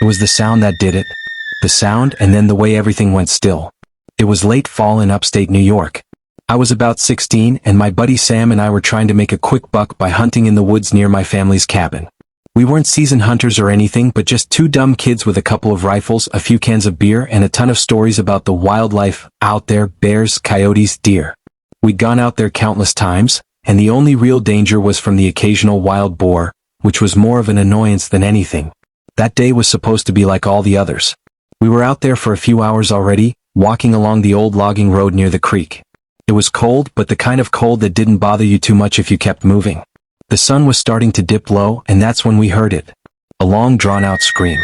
It was the sound that did it. The sound and then the way everything went still. It was late fall in upstate New York. I was about 16 and my buddy Sam and I were trying to make a quick buck by hunting in the woods near my family's cabin. We weren't seasoned hunters or anything but just two dumb kids with a couple of rifles, a few cans of beer and a ton of stories about the wildlife out there, bears, coyotes, deer. We'd gone out there countless times, and the only real danger was from the occasional wild boar, which was more of an annoyance than anything. That day was supposed to be like all the others. We were out there for a few hours already, walking along the old logging road near the creek. It was cold, but the kind of cold that didn't bother you too much if you kept moving. The sun was starting to dip low, and that's when we heard it. A long drawn-out scream.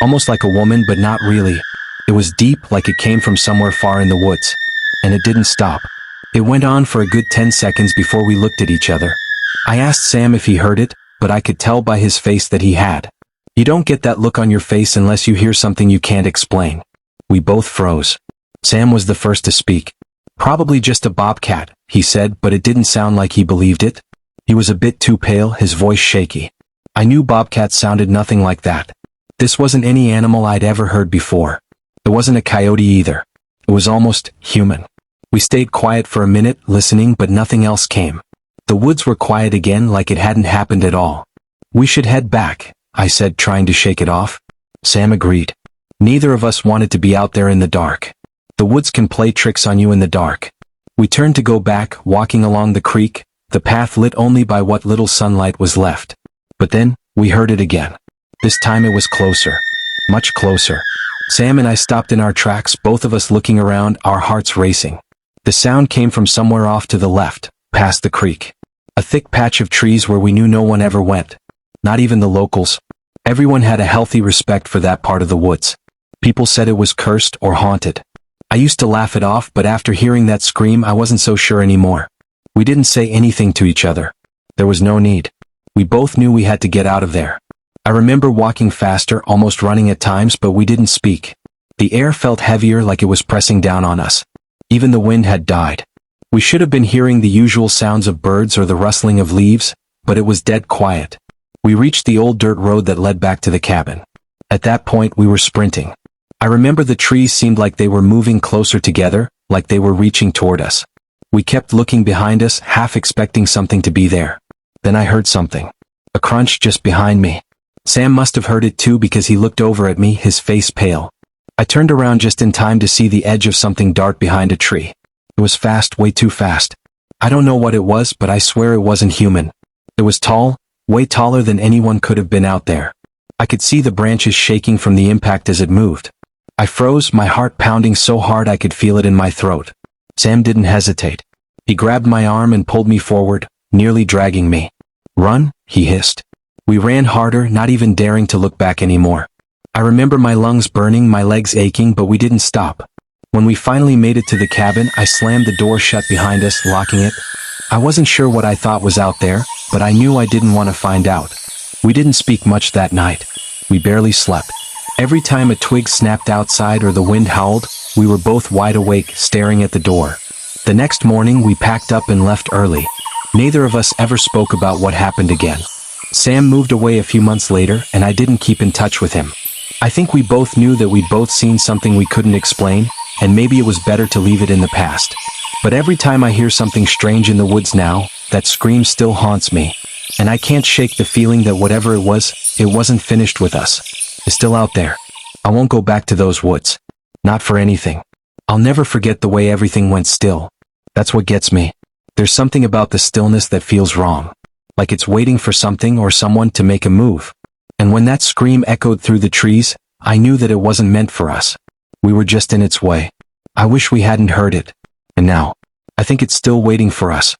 Almost like a woman, but not really. It was deep, like it came from somewhere far in the woods. And it didn't stop. It went on for a good 10 seconds before we looked at each other. I asked Sam if he heard it, but I could tell by his face that he had. You don't get that look on your face unless you hear something you can't explain. We both froze. Sam was the first to speak. Probably just a bobcat, he said, but it didn't sound like he believed it. He was a bit too pale, his voice shaky. I knew bobcats sounded nothing like that. This wasn't any animal I'd ever heard before. It wasn't a coyote either. It was almost human. We stayed quiet for a minute, listening, but nothing else came. The woods were quiet again, like it hadn't happened at all. We should head back, I said, trying to shake it off. Sam agreed. Neither of us wanted to be out there in the dark. The woods can play tricks on you in the dark. We turned to go back, walking along the creek, the path lit only by what little sunlight was left. But then, we heard it again. This time it was closer. Much closer. Sam and I stopped in our tracks, both of us looking around, our hearts racing. The sound came from somewhere off to the left, past the creek. A thick patch of trees where we knew no one ever went. Not even the locals. Everyone had a healthy respect for that part of the woods. People said it was cursed or haunted. I used to laugh it off, but after hearing that scream I wasn't so sure anymore. We didn't say anything to each other. There was no need. We both knew we had to get out of there. I remember walking faster, almost running at times, but we didn't speak. The air felt heavier, like it was pressing down on us. Even the wind had died. We should have been hearing the usual sounds of birds or the rustling of leaves, but it was dead quiet. We reached the old dirt road that led back to the cabin. At that point we were sprinting. I remember the trees seemed like they were moving closer together, like they were reaching toward us. We kept looking behind us, half expecting something to be there. Then I heard something. A crunch just behind me. Sam must have heard it too because he looked over at me, his face pale. I turned around just in time to see the edge of something dart behind a tree. It was fast, way too fast. I don't know what it was, but I swear it wasn't human. It was tall, way taller than anyone could have been out there. I could see the branches shaking from the impact as it moved. I froze, my heart pounding so hard I could feel it in my throat. Sam didn't hesitate. He grabbed my arm and pulled me forward, nearly dragging me. "Run," he hissed. We ran harder, not even daring to look back anymore. I remember my lungs burning, my legs aching, but we didn't stop. When we finally made it to the cabin, I slammed the door shut behind us, locking it. I wasn't sure what I thought was out there, but I knew I didn't want to find out. We didn't speak much that night. We barely slept. Every time a twig snapped outside or the wind howled, we were both wide awake, staring at the door. The next morning, we packed up and left early. Neither of us ever spoke about what happened again. Sam moved away a few months later, and I didn't keep in touch with him. I think we both knew that we'd both seen something we couldn't explain, and maybe it was better to leave it in the past. But every time I hear something strange in the woods now, that scream still haunts me. And I can't shake the feeling that whatever it wasn't finished with us. It's still out there. I won't go back to those woods. Not for anything. I'll never forget the way everything went still. That's what gets me. There's something about the stillness that feels wrong. Like it's waiting for something or someone to make a move. And when that scream echoed through the trees, I knew that it wasn't meant for us. We were just in its way. I wish we hadn't heard it. And now, I think it's still waiting for us.